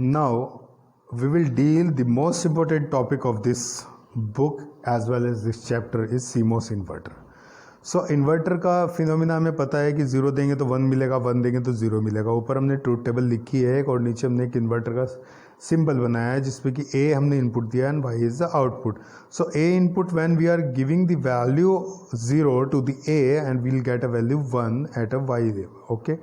Now we will deal the most important topic of this book as well as this chapter is CMOS inverter. So inverter का phenomena हमें पता है कि zero देंगे तो one मिलेगा, वन देंगे तो जीरो मिलेगा. ऊपर हमने ट्रूथ टेबल लिखी है एक और नीचे हमने एक इन्वर्टर का सिंबल बनाया है जिसपे कि ए हमने इनपुट दिया and Y is the output. So A input when we are giving the value zero to the A and we will get a value one at a Y level. Okay,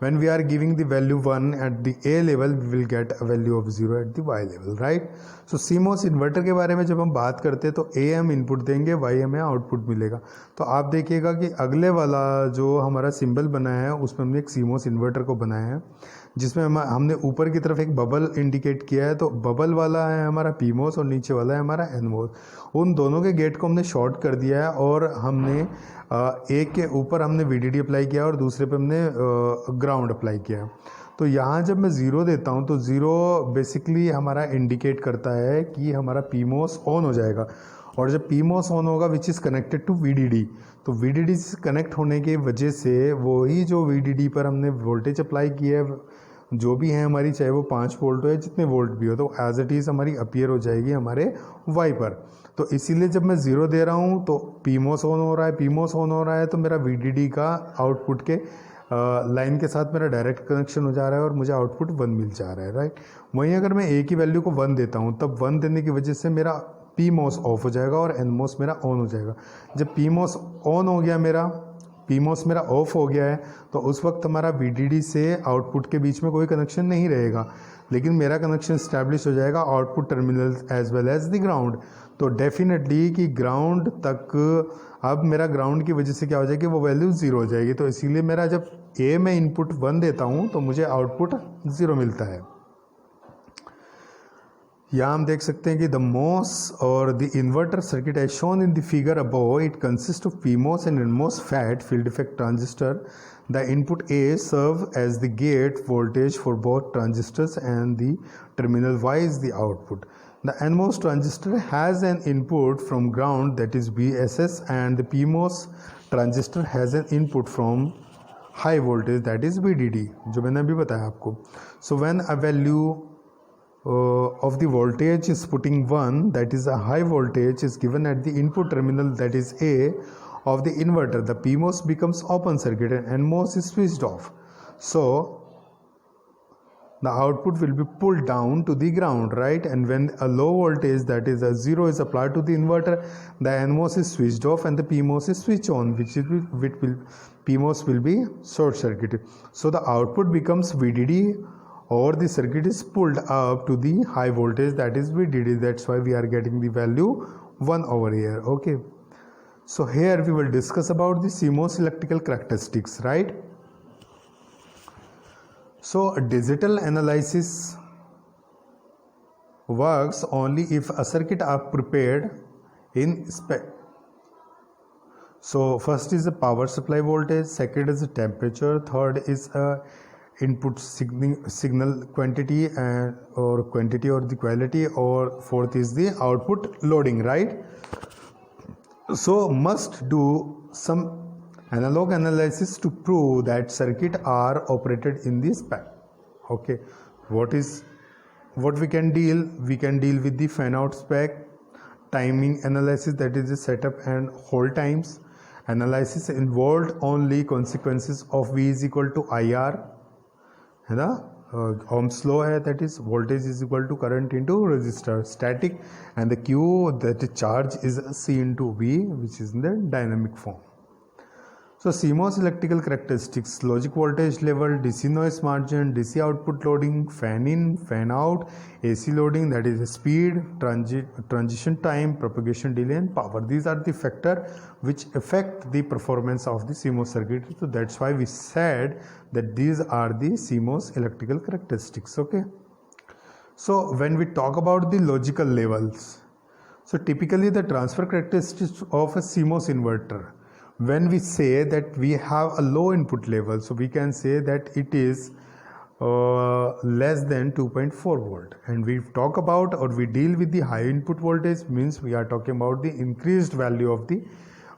when we are giving the value 1 at the A level we will get a value of 0 at the Y level, right? So CMOS inverter के बारे में जब हम बात करते हैं तो A हम इनपुट देंगे, Y हमें आउटपुट मिलेगा. तो आप देखिएगा कि अगले वाला जो हमारा सिंबल बनाया है उसमें हमने एक CMOS इन्वर्टर को बनाया है जिसमें हमने ऊपर की तरफ एक बबल इंडिकेट किया है. तो बबल वाला है हमारा PMOS और नीचे वाला है हमारा NMOS. उन दोनों के गेट को हमने शॉर्ट कर दिया है और हमने एक के ऊपर हमने VDD अप्लाई किया और दूसरे पे हमने ग्राउंड अप्लाई किया. तो यहाँ जब मैं ज़ीरो देता हूँ तो ज़ीरो बेसिकली हमारा इंडिकेट करता है कि हमारा PMOS ऑन हो जाएगा. और जब PMOS ऑन होगा which is connected to VDD, तो VDD से कनेक्ट होने की वजह से वही जो VDD पर हमने वोल्टेज अप्लाई किया है जो भी है हमारी, चाहे वो 5 वोल्ट हो या जितने वोल्ट भी हो, तो एज इट इज़ हमारी अपीयर हो जाएगी हमारे वाई पर. तो इसीलिए जब मैं ज़ीरो दे रहा हूँ तो PMOS ऑन हो रहा है. PMOS ऑन हो रहा है तो मेरा VDD का आउटपुट के लाइन के साथ मेरा डायरेक्ट कनेक्शन हो जा रहा है और मुझे आउटपुट 1 मिल जा रहा है, राइट. वहीं अगर मैं ए की वैल्यू को 1 देता हूँ तब 1 देने की वजह से मेरा PMOS ऑफ हो जाएगा और NMOS मेरा ऑन हो जाएगा. जब PMOS ऑन हो गया, PMOS मेरा ऑफ हो गया है, तो उस वक्त हमारा VDD से आउटपुट के बीच में कोई कनेक्शन नहीं रहेगा, लेकिन मेरा कनेक्शन स्टैब्लिश हो जाएगा output terminal as well as the ground. तो डेफिनेटली कि ग्राउंड तक अब मेरा ग्राउंड की वजह से क्या हो जाएगी, वो वैल्यू ज़ीरो हो जाएगी. तो इसीलिए मेरा जब ए में इनपुट 1 देता हूँ तो मुझे आउटपुट 0 मिलता है. यहाँ हम देख सकते हैं कि द MOS और the inverter circuit as shown in the figure above, it consist of PMOS and NMOS fat field effect transistor. The input A serve as the gate voltage for both transistors and the terminal Y is the output. The NMOS transistor has an input from ground that is VSS and the PMOS transistor has an input from high voltage that is VDD, जो मैंने अभी बताया आपको. So when a value of the voltage is putting 1, that is a high voltage, is given at the input terminal that is A of the inverter, the PMOS becomes open circuit and NMOS is switched off. So the output will be pulled down to the ground, right? And when a low voltage that is a 0 is applied to the inverter, the NMOS is switched off and the PMOS is switched on, PMOS will be short circuited. So the output becomes VDD or the circuit is pulled up to the high voltage that is VDD. That's why we are getting the value 1 over here. Okay, so here we will discuss about the CMOS electrical characteristics, right? So digital analysis works only if a circuit are prepared in spec. So first is the power supply voltage, second is the temperature, third is input signal quantity and or quantity or the quality, or fourth is the output loading, right? So must do some analog analysis to prove that circuit are operated in the spec. Okay, what we can deal with the fan out spec, timing analysis, that is the setup and hold times analysis involved only consequences of V is equal to IR, है ना, Ohm's law है, that is voltage is equal to current into resistor, static, and the Q, that charge is C into V, which is in the dynamic form. So CMOS electrical characteristics: logic voltage level, DC noise margin, DC output loading, fan in, fan out, AC loading, that is speed, transition time, propagation delay and power. These are the factors which affect the performance of the CMOS circuit. So that's why we said that these are the CMOS electrical characteristics. Okay, so when we talk about the logical levels, so typically the transfer characteristics of a CMOS inverter, when we say that we have a low input level, so we can say that it is less than 2.4 volt, and we talk about or we deal with the high input voltage, means we are talking about the increased value of the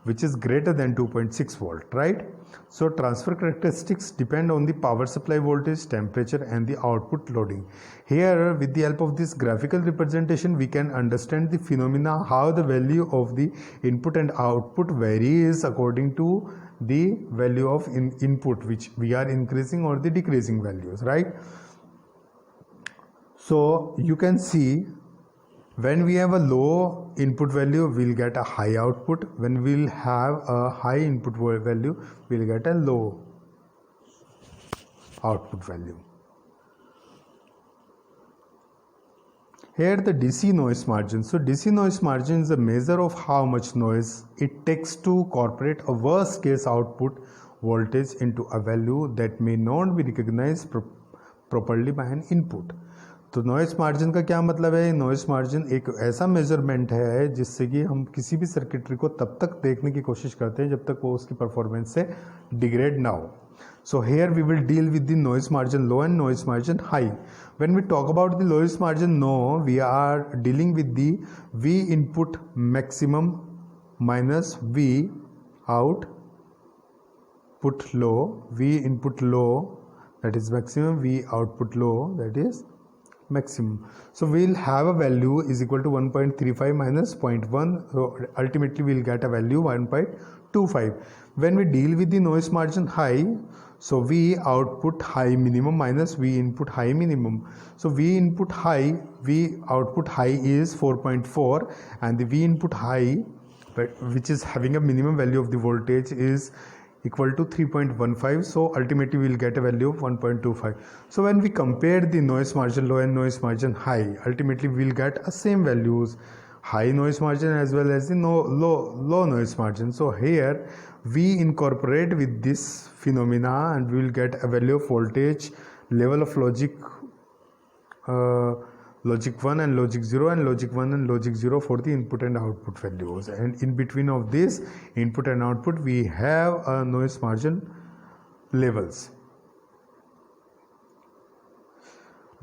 which is greater than 2.6 volt, right? So transfer characteristics depend on the power supply voltage, temperature and the output loading. Here with the help of this graphical representation we can understand the phenomena how the value of the input and output varies according to the value of input which we are increasing or the decreasing values, right? So you can see when we have a low input value we'll get a high output, when we'll have a high input value we'll get a low output value. Here the DC noise margin. So DC noise margin is a measure of how much noise it takes to incorporate a worst case output voltage into a value that may not be recognized properly by an input. तो noise margin का क्या मतलब है? Noise margin एक ऐसा measurement है जिससे कि हम किसी भी सर्किटरी को तब तक देखने की कोशिश करते हैं जब तक वो उसकी परफॉर्मेंस से डिग्रेड ना हो. So here we will deal with the noise margin low and noise margin high. When we talk about the noise margin low, we are dealing with the V input maximum minus V output low. V input low, that is maximum, V output low, that is maximum. So we'll have a value is equal to 1.35 minus 0.1. So ultimately we'll get a value 1.25. When we deal with the noise margin high, so V output high minimum minus V input high minimum. So V input high, V output high is 4.4 and the V input high, which is having a minimum value of the voltage, is equal to 3.15. So ultimately we will get a value of 1.25. So when we compare the noise margin low and noise margin high, ultimately we will get a same values, high noise margin as well as the low noise margin. So here we incorporate with this phenomena and we will get a value of voltage, level of logic 1 and logic 0 and logic 1 and logic 0 for the input and output values, and in between of this input and output we have a noise margin levels.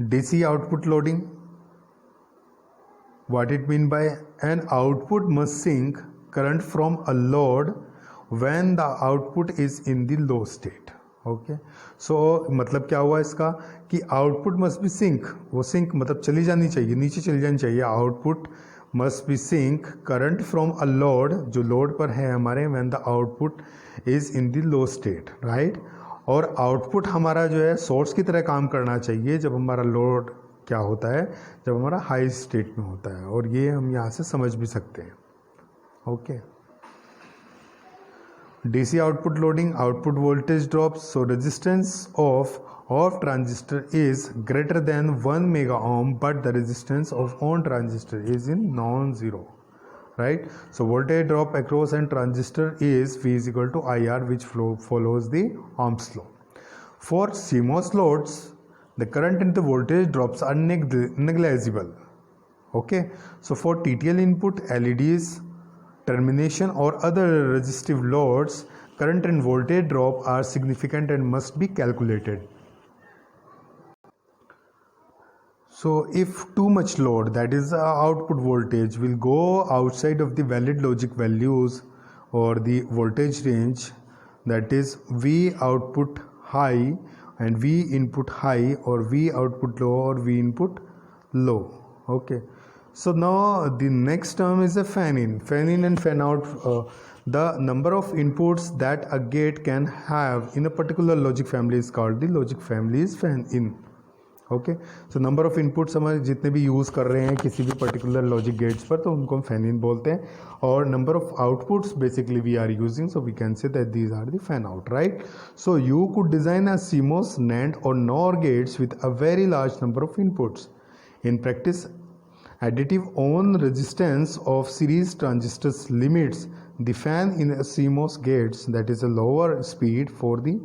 DC output loading, what it mean by? An output must sink current from a load when the output is in the low state. Okay, so मतलब क्या हुआ इसका कि output must be sink, वो sink मतलब चली जानी चाहिए, नीचे चली जानी चाहिए. Output must be sink current from a load, जो लोड पर है हमारे, when the output is in the low state, right. और आउटपुट हमारा जो है सोर्स की तरह काम करना चाहिए जब हमारा लोड क्या होता है, जब हमारा हाई स्टेट में होता है, और ये हम यहाँ से समझ भी सकते हैं. Okay, DC output loading, output voltage drops, so resistance of off transistor is greater than 1 mega ohm, but the resistance of on transistor is in non-zero, right. So voltage drop across an transistor is V is equal to IR, which follows the Ohm's law. For CMOS loads, the current and the voltage drops are negligible. Okay, so for TTL input, LEDs, termination or other resistive loads, current and voltage drop are significant and must be calculated. So if too much load, that is output voltage, will go outside of the valid logic values or the voltage range, that is V output high and V input high, or V output low or V input low. Okay, so now the next term is a fan in and fan out. The number of inputs that a gate can have in a particular logic family is called the logic family is fan in. Okay, so number of inputs हमारे जितने भी use कर रहे हैं किसी भी particular logic gates पर, तो उनको हम फैन इन बोलते हैं. और number of outputs basically we are using, so we can say that these are the fan out, right. So you could design a CMOS, NAND और NOR gates with a very large number of inputs. In practice, additive on resistance of series transistors limits the fan in a CMOS gates, that is a lower speed for the,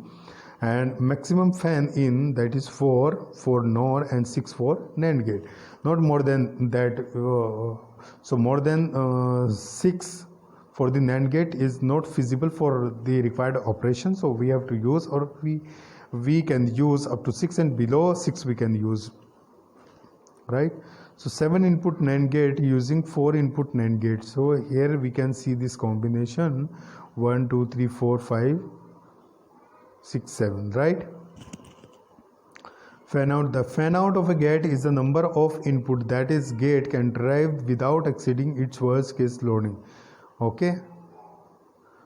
and maximum fan in, that is 4 for NOR and 6 for NAND gate, not more than that. So more than 6 for the NAND gate is not feasible for the required operation, so we have to use, or we can use up to 6, and below 6 we can use right? So 7 input NAND gate using 4 input NAND gate. So here we can see this combination 1 2 3 4 5 6 7, right? Fan out. The fan out of a gate is the number of input that is gate can drive without exceeding its worst case loading. Okay,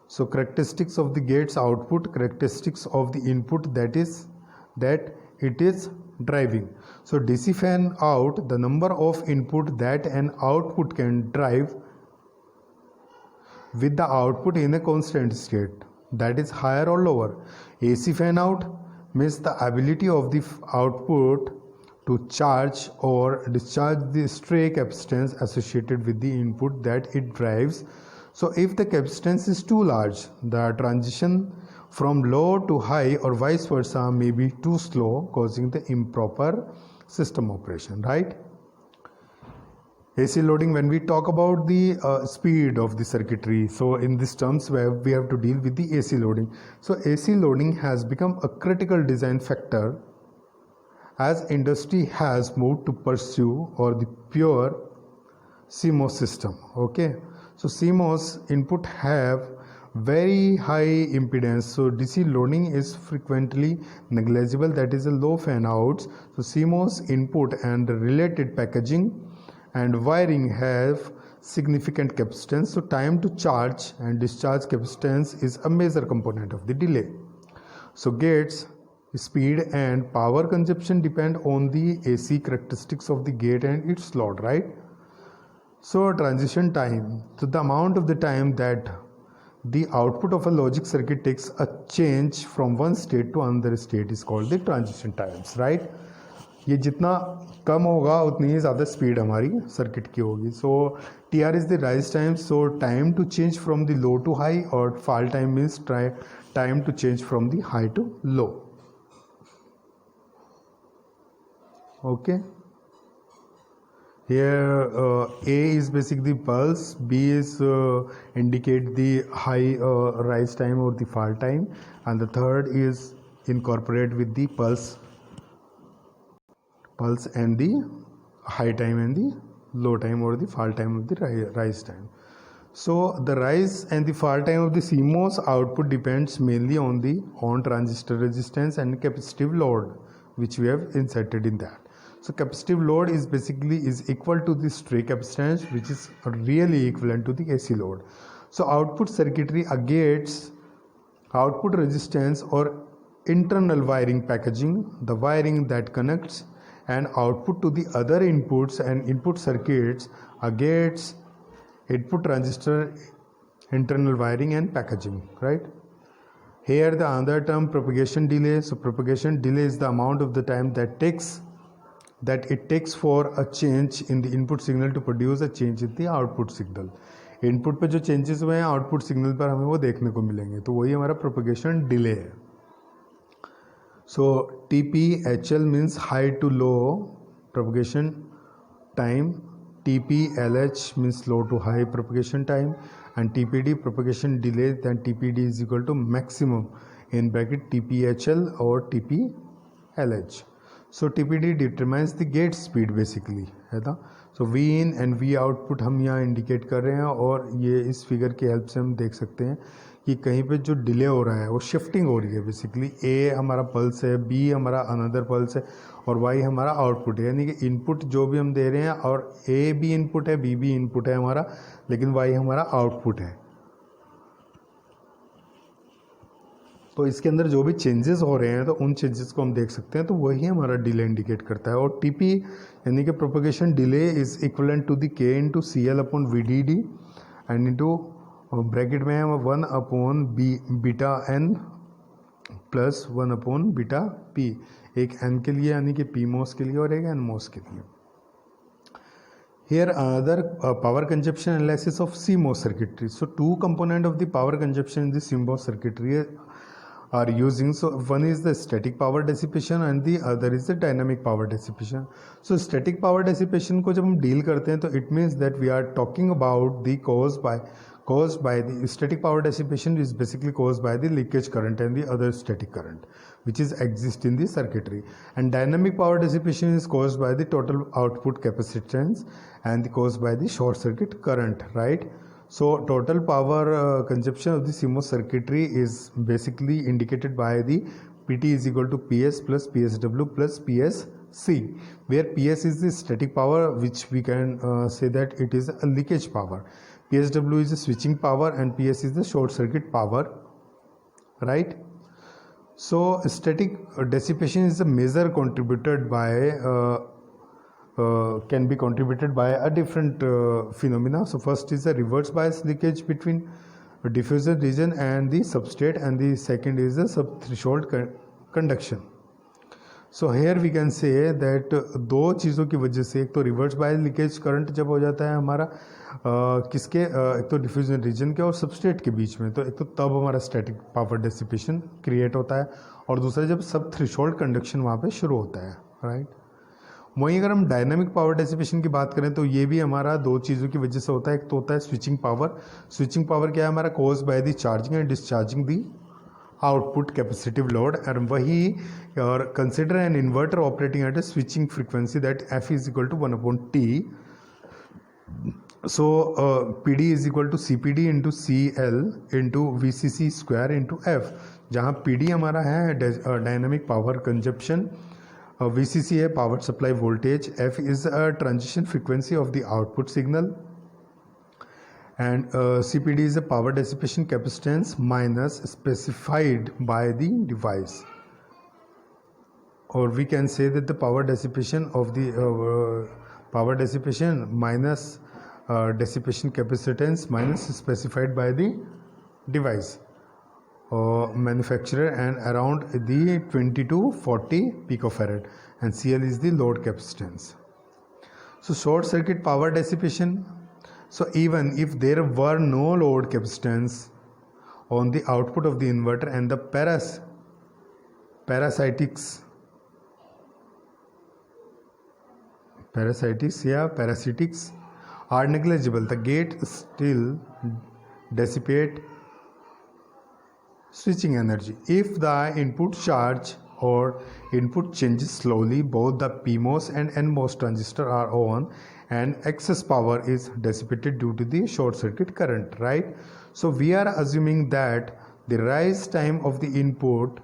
so characteristics of the gate's output, characteristics of the input that it is driving. So DC fan out, the number of input that an output can drive with the output in a constant state, that is higher or lower. AC fan out means the ability of the output to charge or discharge the stray capacitance associated with the input that it drives. So if the capacitance is too large, the transition from low to high or vice versa may be too slow, causing the improper system operation, right? AC loading, when we talk about the speed of the circuitry, so in these terms where we have to deal with the AC loading. So AC loading has become a critical design factor as industry has moved to pursue or the pure CMOS system. Okay, so CMOS input have very high impedance, so DC loading is frequently negligible, that is a low fan outs. So CMOS input and related packaging and wiring have significant capacitance, so time to charge and discharge capacitance is a major component of the delay. So gates speed and power consumption depend on the AC characteristics of the gate and its load, right? So transition time, so the amount of the time that the output of a logic circuit takes a change from one state to another state is called the transition times, right? ये जितना कम होगा उतनी ही ज़्यादा speed हमारी circuit की होगी. So T R is the rise time, so time to change from the low to high, और fall time means time to change from the high to low. Okay, here A is basically pulse, B is indicate the high rise time or the fall time, and the third is incorporate with the pulse and the high time and the low time or the fall time of the rise time. So the rise and the fall time of the CMOS output depends mainly on the on transistor resistance and capacitive load which we have inserted in that. So capacitive load is basically is equal to the stray capacitance, which is really equivalent to the AC load. So output circuitry against output resistance or internal wiring packaging, the wiring that connects and output to the other inputs and input circuits against input transistor internal wiring and packaging, right? Here the other term propagation delay. So propagation delay is the amount of the time that it takes for a change in the input signal to produce a change in the output signal. Input पे जो changes हुए हैं output signal पर हमें वो देखने को मिलेंगे, तो वही हमारा प्रोपगेशन डिले है. So TPHL means high to low propagation time, TPLH means low to high propagation time, and TPD propagation delay, then TPD is equal to maximum in bracket TPHL or TPLH. So TPD determines the gate speed basically, है ना. So V in and V output हम यहाँ indicate कर रहे हैं, और ये इस फिगर की हेल्प से हम देख सकते हैं कि कहीं पे जो डिले हो रहा है वो शिफ्टिंग हो रही है. बेसिकली A हमारा पल्स है, B हमारा अनदर पल्स है, और Y हमारा आउटपुट है. यानी कि इनपुट जो भी हम दे रहे हैं, और A भी इनपुट है, B भी इनपुट है हमारा, लेकिन Y हमारा आउटपुट है. तो इसके अंदर जो भी चेंजेस हो रहे हैं तो उन चेंजेस को हम देख सकते हैं, तो वही हमारा डिले इंडिकेट करता है. और TP यानी कि propagation delay is equivalent to the K into CL upon VDD and into bracket में है 1 upon beta N plus 1 upon beta P, एक N के लिए यानी कि PMOS के लिए और एक NMOS के लिए. Here another power consumption analysis of CMOS circuitry. So two component of the power consumption in the CMOS circuitry are using. So one is the static power dissipation and the other is the dynamic power dissipation. So static power dissipation को जब हम deal करते हैं तो it means that we are talking about the caused by the static power dissipation is basically caused by the leakage current and the other static current, which is exist in the circuitry. And dynamic power dissipation is caused by the total output capacitance and caused by the short circuit current, right? So total power consumption of the CMOS circuitry is basically indicated by the PT is equal to PS plus PSW plus PSC, where PS is the static power, which we can say that it is a leakage power. PSW is the switching power and PS is the short circuit power, right? So static dissipation is a major contributed by can be contributed by a different phenomena. So first is the reverse bias leakage between diffusion region and the substrate, and the second is the subthreshold conduction. So here we can say that दो चीज़ों की वजह से, एक तो reverse bias leakage current जब हो जाता है हमारा किसके एक तो डिफ्यूजन रीजन के और सबस्ट्रेट के बीच में, तो एक तो तब हमारा स्टैटिक पावर डिसिपेशन क्रिएट होता है, और दूसरा जब सब थ्रेशोल्ड कंडक्शन वहाँ पे शुरू होता है, राइट। वहीं अगर हम डायनामिक पावर डेसिपेशन की बात करें तो ये भी हमारा दो चीज़ों की वजह से होता है। एक तो होता है स्विचिंग पावर। स्विचिंग पावर क्या है हमारा? Cause by the charging and discharging the output capacitive load, और वही और consider an inverter operating at a switching frequency that F is equal to 1/T। So PD is equal to CPD into CL into VCC square into F, जहाँ PD हमारा है dynamic power consumption, VCC है power supply voltage, F is a transition frequency of the output signal, and CPD is a power dissipation capacitance minus specified by the device, or we can say that the power dissipation of the power dissipation minus dissipation capacitance minus specified by the device manufacturer, and around the 20 to 40 picofarad, and CL is the load capacitance. So short circuit power dissipation, so even if there were no load capacitance on the output of the inverter and the parasitics are negligible, the gate still dissipate switching energy. If the input charge or input changes slowly, both the PMOS and NMOS transistor are on, and excess power is dissipated due to the short circuit current, right? So we are assuming that the rise time of the input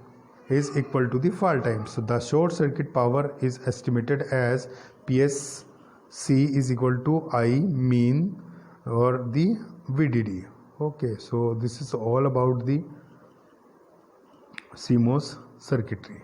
is equal to the fall time. So the short circuit power is estimated as PSC is equal to I mean or the VDD. Okay, so this is all about the CMOS circuitry.